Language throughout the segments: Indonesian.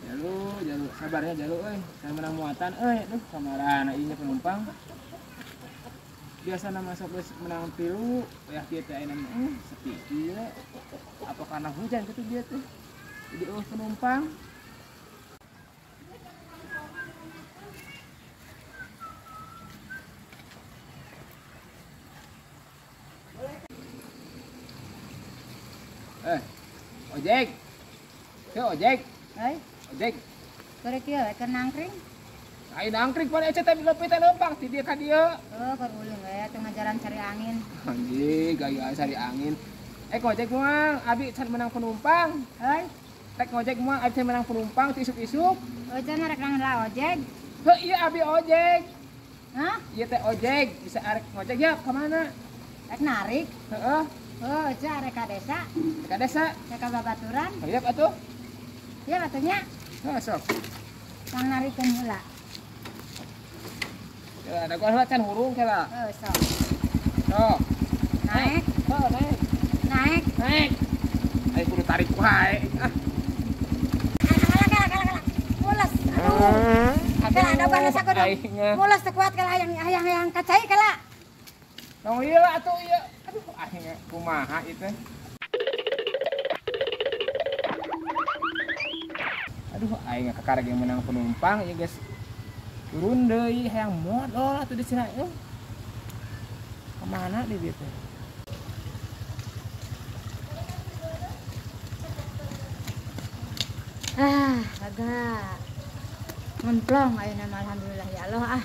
Jaluk sabarnya jaluk euy. Saya menang muatan euy. Aduh, kamarahan ieu penumpang. Biasa nama sok menang tilu, ya kieu teh ayeuna sepi kieu. Apa karena hujan kitu dia teh. Jadi penumpang. Ojek. Yo ojek. Hei, Ojek. korek kieu keur nangkring. Ai nangkring pada ece teh leupit teh leumpang ti dieu ka dieu. Oh, keur ulung we tengah jalan cari angin. Anjing, gaya cari angin. Ngojek moal, abi can menang penumpang. Hei, Rek ngojek moal, abi can menang penumpang ti isuk-isuk. ojek rek nang ojek. Heuh, iya abi ojek. Hah? Ieu teh ojek, bisa arek ngojek ya ka mana? Rek narik. Heeh, Oh, ojek rek ka desa. ka desa. Rek ka babaturan. Hayap atuh. Ya atunya Heuh, sok. kang narikeun heula. Ya, ada gua can hurung kela. Oh, sok. Sok. Naik, Heuh, naik. naik. Naik. Ayo kudu tarik wae. Ah. Kalah. Mules. Aduh. Kala ada bahan sakodo. Mules teu kuat kala hayang kacai kala. Tong ieu atuh ieu. Aduh, akhirnya kumaha ieu teh. Aduh, aing kakarek yang menang penumpang ya guys. Turun deui hayang modal atuh di cenah euy. Kemana di dieu teh? Agak ngemplong ayeuna mah alhamdulillah ya Allah ah.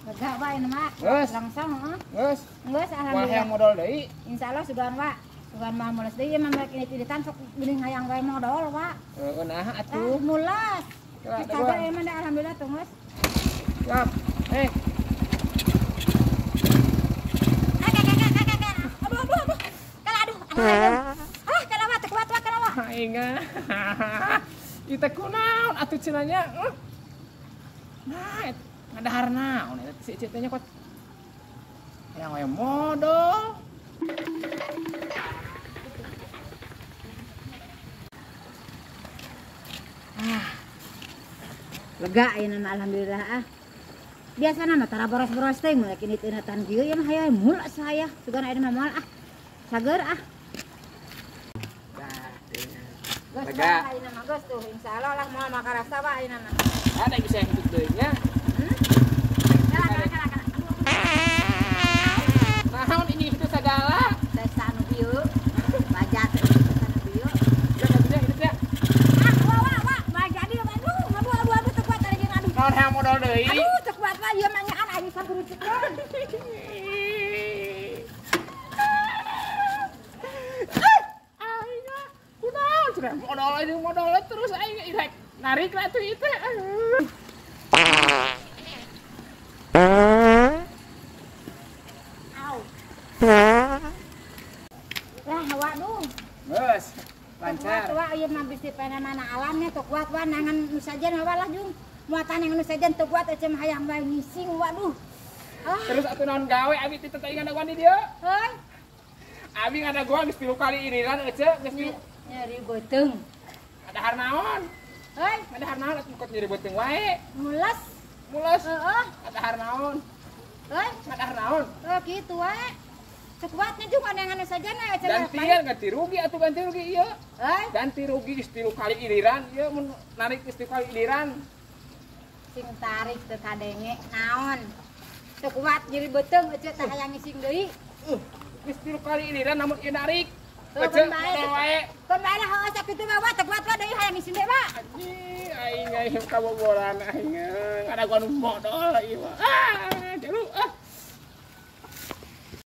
Lega wae ayeuna mah. Geus. Langsung heeh. Geus, Geus wah hayang alhamdulillah. modal deui. Insyaallah sugan wa. Sugan mah mules deui mah merek ini tilitan sok geuning hayang wae modal wa. Heeh, nah Tuh atuh. mules. Kela Kita dua. emang dah alhamdulillah tuh geus. Siap. Aduh. Kala aduh. Kala wa teu kuat wa kala wa. Aing kita kunaon atuh cenanya? Nah, ngadahar naon eta si Ece teh nyokot. Hayang wae modal. Lega ayeuna mah alhamdulillah ah. Biasana mah tara boros-boros teh mulai kini teu neutan kieu ya mah hayang mul saya. Sugan ayeuna mah moal ah. Sager ah. Geus Lega. ayeuna mah geus tuh insyaallah lah moal makarasa wa ayeuna mah. Ada yang bisa hidup deui nya. Kala. Naon ini itu segala? Desa anu bieu. Baja teh desa anu bieu. Bisa hidup ya. Wa. Baja dia mah abu teu kuat ari jeung aduh. Naon hayang modal deui? Aduh teu kuat wa ieu mah nyaan aing sakurucikeun. Aing kunaon cenah modal terus aing irek narik lah tuh itu. Au. Lah waduh. Geus, Kuat lancar. wa ieu mah bisi mana alamnya teu kuat wa nangan nu sajen walah jung. Muatan yang nu sajen teu kuat ece mah hayang bae ngising waduh. Terus atuh naon gawe abi teh teh ingan daguan di dieu? Heuy, Abi ngadaguan geus 3 kali iriran Ece, geus nyeri beuteung. ngadahar naon? Heuy, Ngadahar naon atuh kok nyeri beuteung wae. mules. Mules. Heeh. Ngadahar naon? Heuy, Ngadahar naon? kitu wae. Sekuatnya cuma dengan anu sajen ece mah. Ganti rugi atuh ganti rugi ieu. Heuy, Ganti rugi geus 3 kali iliran, ieu mun narik geus 3 kali iliran. sing tarik teu kadenge naon. Teu kuat nyeri beuteung ece teh hayang ngising deui. Geus 3 kali iliran namun ieu narik. Tuh, Ece kan bae. modal wae. Pun bae lah heuh sakitu mah wa teu kuat wa deui hayang ngising deui wa. Anjing, aing kabogolan aing. Ngadaguan modal ieu. Jalu